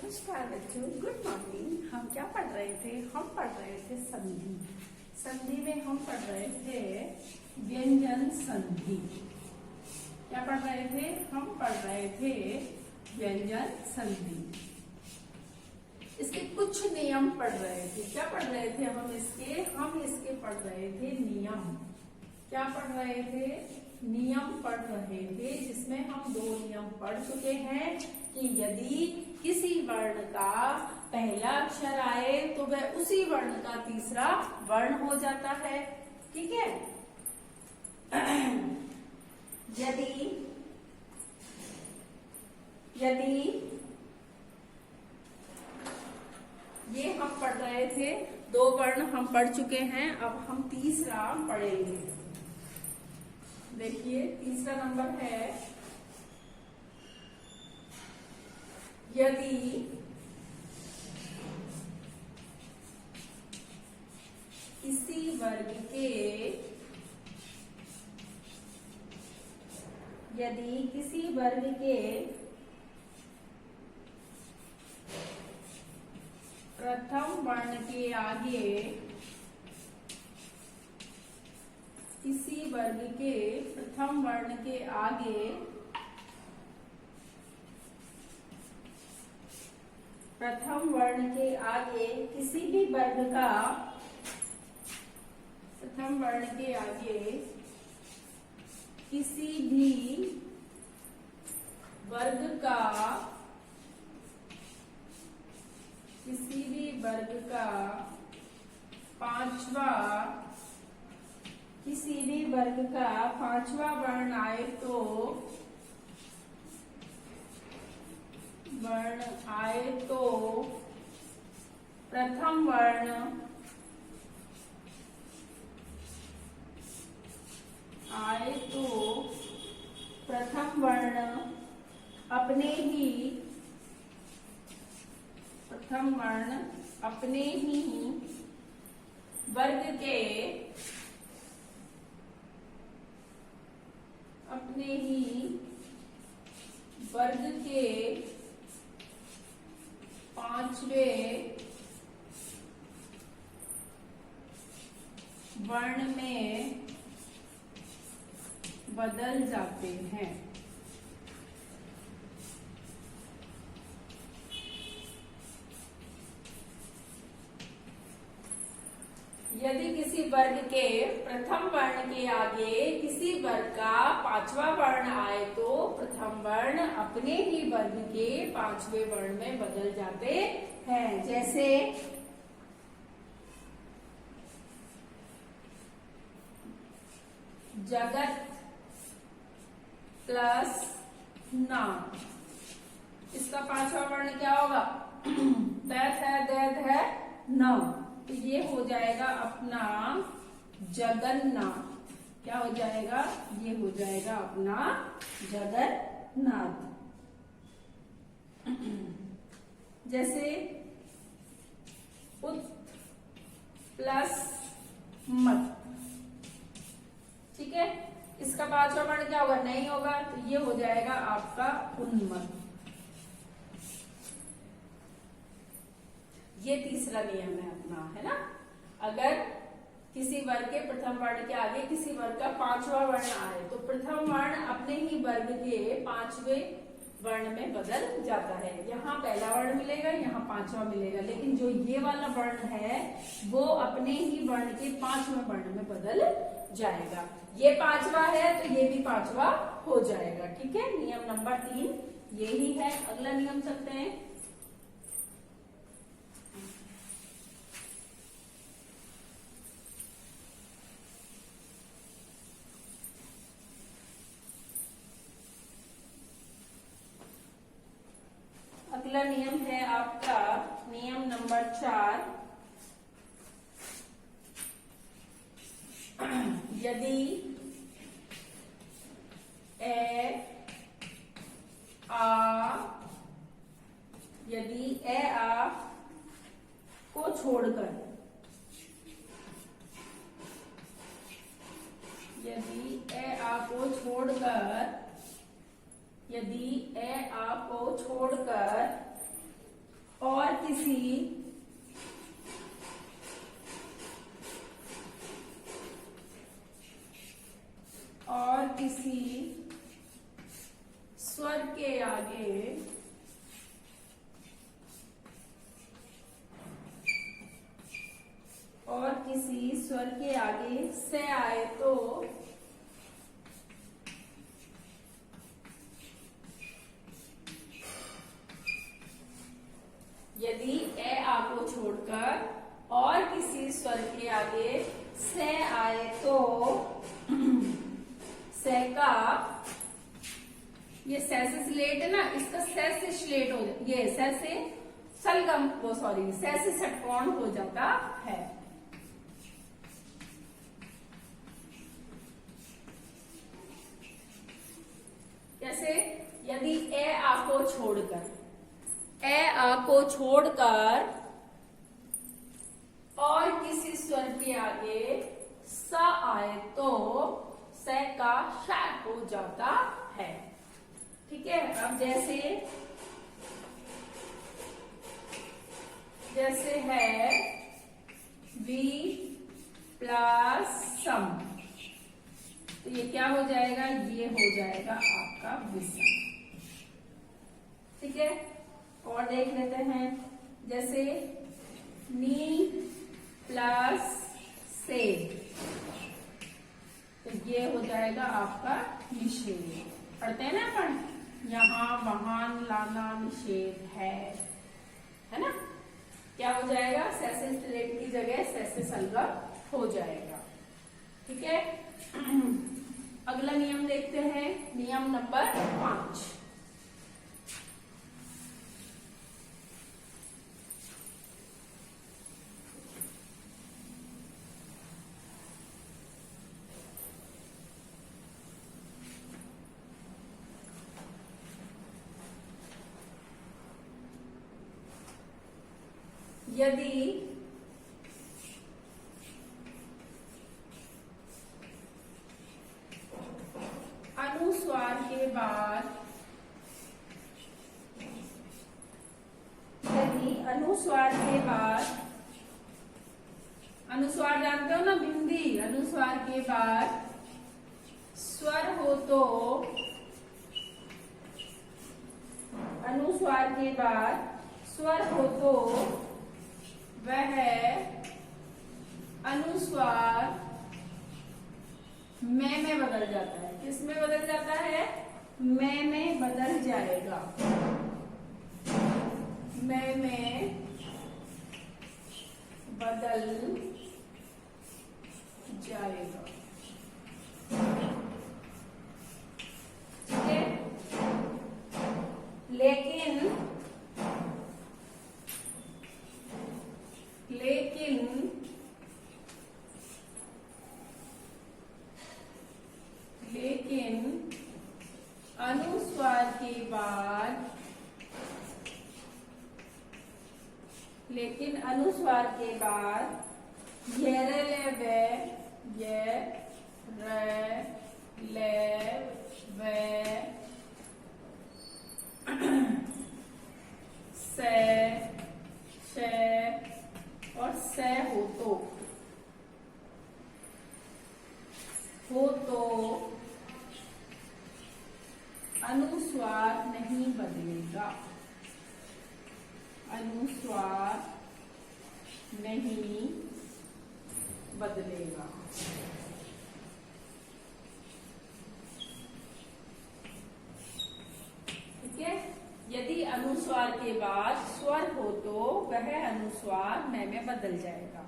नमस्कार बच्चों, good morning. हम क्या पढ़ रहे थे? हम पढ़ रहे थे संधि। संधि में हम पढ़ रहे थे व्यंजन संधि। क्या पढ़ रहे थे? हम पढ़ रहे थे व्यंजन संधि। इसके कुछ नियम पढ़ रहे थे। क्या पढ़ रहे थे हम इसके पढ़ रहे थे नियम। क्या पढ़ रहे थे? नियम पढ़ रहे थे, जिसमें हम 2 नियम पढ़ चुके हैं कि यदि किसी वर्ण का पहला अक्षर आए तो वह उसी वर्ण का तीसरा वर्ण हो जाता है। ठीक है। यदि ये हम पढ़ रहे थे, 2 वर्ण हम पढ़ चुके हैं। अब हम तीसरा पढ़ेंगे। देखिए, तीसरा नंबर है यदि किसी वर्ग के प्रथम वर्ण के आगे किसी वर्ग के प्रथम वर्ण के आगे प्रथम वर्ण के आगे किसी भी वर्ग का प्रथम वर्ण के आगे किसी भी वर्ग का पांचवा वर्ण आए तो प्रथम वर्ण अपने ही वर्ग के पांचवें वर्ण में बदल जाते हैं। यदि किसी वर्ग के प्रथम वर्ण के आगे किसी वर्ग का पांचवा वर्ण आए तो प्रथम वर्ण अपने ही वर्ग के पांचवें वर्ण में बदल जाते हैं। जैसे जगत प्लस ना, इसका पांचवा वर्ण क्या होगा? दैत है, दैत है, न। तो ये हो जाएगा अपना जगन्नाथ। क्या हो जाएगा? ये हो जाएगा अपना जगन्नाथ। जैसे उत प्लस मत। ठीक है। इसका पांचवा वर्ण क्या होगा? नहीं होगा, तो ये हो जाएगा आपका उन्मत्त। ये तीसरा नियम है अपना, है ना। अगर किसी वर्ग के प्रथम वर्ण के आगे किसी वर्ग का पांचवा वर्ण आए तो प्रथम वर्ण अपने ही वर्ग के पांचवें वर्ण में बदल जाता है। यहाँ पहला वर्ण मिलेगा, यहाँ पांचवा मिलेगा, लेकिन जो ये वाला वर्ण है वो अपने ही वर्ण के पांचवें वर्ण में बदल जाएगा। ये पांचवा है तो ये भी पांचवा हो जाएगा। ठीक है। नियम नंबर 3 यही है। अगला नियम चलते हैं। अगला नियम है आपका नियम नंबर 4। यदि ए आ को छोड़कर यदि ए आ को छोड़कर और किसी स्वर के आगे से आए तो यदि ए आ को छोड़कर और किसी स्वर के आगे से आए तो से का, ये से स्लेट है ना, इसका से स्लेट हो जाता, ये से सलगम, वो सॉरी से षटकोण हो जाता है। जैसे यदि ए आ को छोड़कर और किसी स्वर के आगे स आए तो से का श हो जाता है। ठीक है। अब जैसे है वी प्लस सम, तो ये क्या हो जाएगा, ये हो जाएगा आपका विषम। ठीक है। और देख लेते हैं, जैसे नी प्लस से, तो ये हो जाएगा आपका निषेध। पढ़ते हैं ना अपन, यहाँ वहां लाना निषेध है ना। क्या हो जाएगा, से स्लेट की जगह से सलगम हो जाएगा। ठीक है। अगला नियम देखते हैं, नियम नंबर 5। यदि अनुस्वार के बाद अनुस्वार जानते हो ना, बिंदी, अनुस्वार के बाद स्वर हो तो वह अनुस्वार में बदल जाता है। किस में बदल जाता है, में बदल जाएगा। में बदल जाएगा। ठीक है। लेकिन अनुस्वार के बाद ये से और से हो तो अनुस्वार नहीं बदलेगा। अनुस्वार नहीं बदलेगा। ठीक है। यदि अनुस्वार के बाद स्वर हो तो वह अनुस्वार में बदल जाएगा।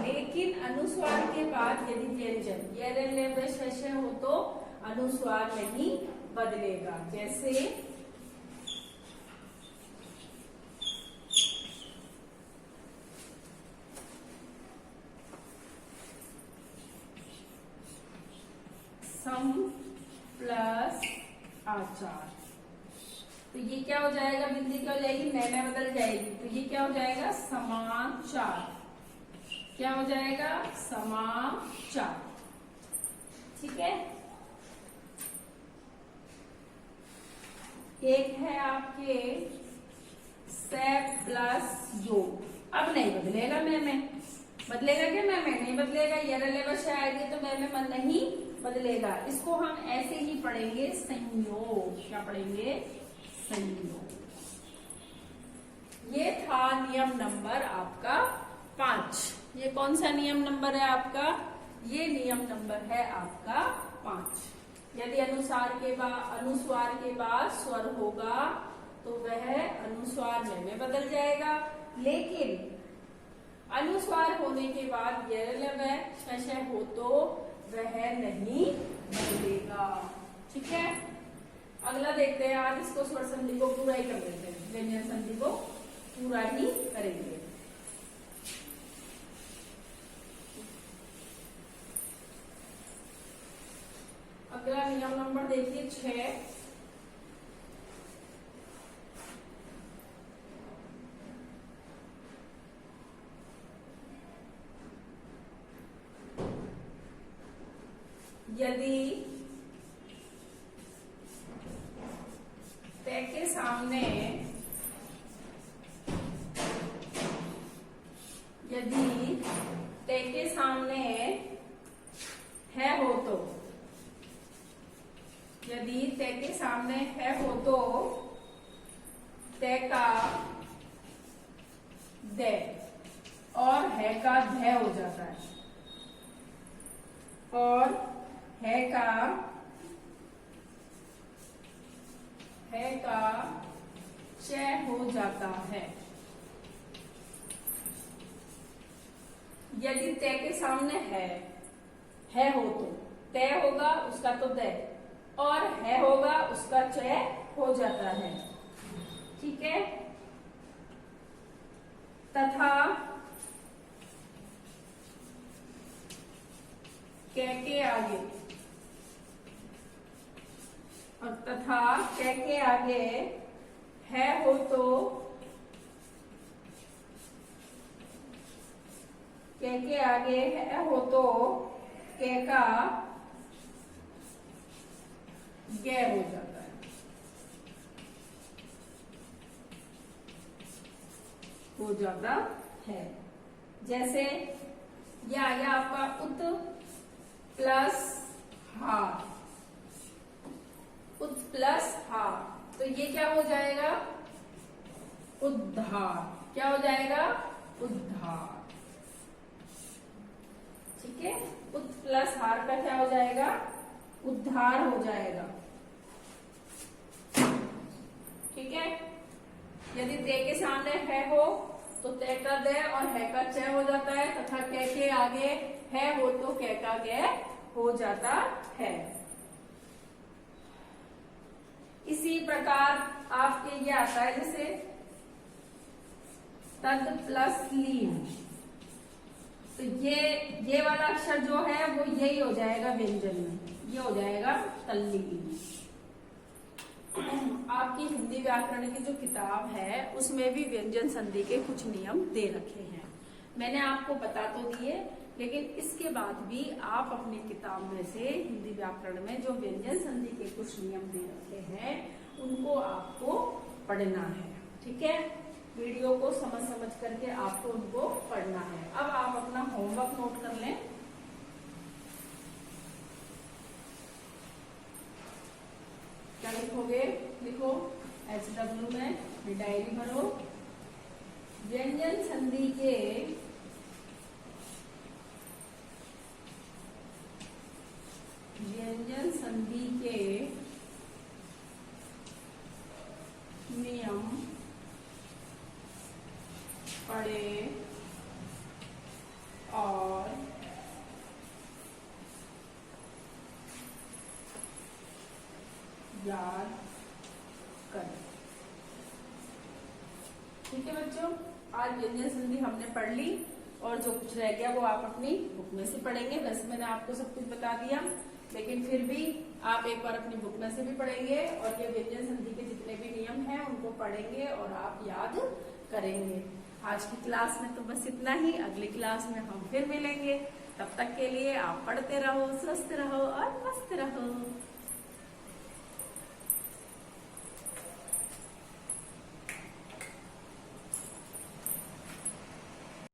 लेकिन अनुस्वार के बाद यदि व्यंजन ये हो तो अनुस्वार नहीं बदलेगा। जैसे सम प्लस आचार, तो ये क्या हो जाएगा, बिंदी क्या हो जाएगी, में बदल जाएगी। तो ये क्या हो जाएगा, समाचार। क्या हो जाएगा, समाचार। ठीक है। एक है आपके से प्लस यो। अब नहीं बदलेगा में बदलेगा क्या में नहीं बदलेगा, ये लेवश आएगी तो में मन नहीं बदलेगा। इसको हम ऐसे ही पढ़ेंगे संयोग। क्या पढ़ेंगे? संयोग। ये था नियम नंबर आपका 5। ये कौन सा नियम नंबर है आपका? ये नियम नंबर है आपका 5। यदि अनुस्वार के बाद स्वर होगा तो वह अनुस्वार में बदल जाएगा, लेकिन अनुस्वार होने के बाद यह हो तो वह नहीं बदलेगा। ठीक है, अगला देखते हैं। आज इसको स्वर संधि को पूरा ही कर लेते हैं, व्यंजन संधि को पूरा ही करेंगे। अगला नियम नंबर देखिए 6। यदि ते के सामने है हो तो, यदि ते के सामने है हो तो ते का दे और है का धे हो जाता है, और है का च हो जाता है। यदि ते के सामने है हो तो ते होगा उसका तो दे, और है होगा उसका च हो जाता है। ठीक है, तथा के आगे, और तथा के आगे है हो तो के आगे है हो तो के का गे हो जाता है, हो जाता है। जैसे या आपका उत प्लस हार, उत प्लस हार, तो ये क्या हो जाएगा? उद्धार। क्या हो जाएगा? उद्धार। ठीक है, उत प्लस हार का क्या हो जाएगा? उद्धार हो जाएगा। ठीक है, यदि ते के सामने है हो तो ते का दे और है का च हो जाता है, तथा के आगे है हो तो के का गे हो जाता है। इसी प्रकार आपके ये आता है जैसे तद प्लस लीन, तो ये वाला अक्षर जो है वो यही हो जाएगा व्यंजन में, ये हो जाएगा तल्लीन। आपकी हिंदी व्याकरण की जो किताब है उसमें भी व्यंजन संधि के कुछ नियम दे रखे हैं। मैंने आपको बता तो दिए, लेकिन इसके बाद भी आप अपनी किताब में से हिंदी व्याकरण में जो व्यंजन संधि के कुछ नियम दे रखे हैं उनको आपको पढ़ना है। ठीक है, वीडियो को समझ करके आपको उनको पढ़ना है। अब आप अपना होमवर्क नोट कर लें। क्या लिखोगे? लिखो HW में डायरी भरो। व्यंजन संधि के नियम पढ़े और याद करें। ठीक है बच्चों, आज व्यंजन संधि हमने पढ़ ली और जो कुछ रह गया वो आप अपनी बुक में से पढ़ेंगे। वैसे मैंने आपको सब कुछ बता दिया, लेकिन फिर भी आप एक बार अपनी बुक में से भी पढ़ेंगे और ये व्यंजन संधि के जितने भी नियम हैं उनको पढ़ेंगे और आप याद करेंगे। आज की क्लास में तो बस इतना ही। अगली क्लास में हम फिर मिलेंगे। तब तक के लिए आप पढ़ते रहो, स्वस्थ रहो और मस्त रहो।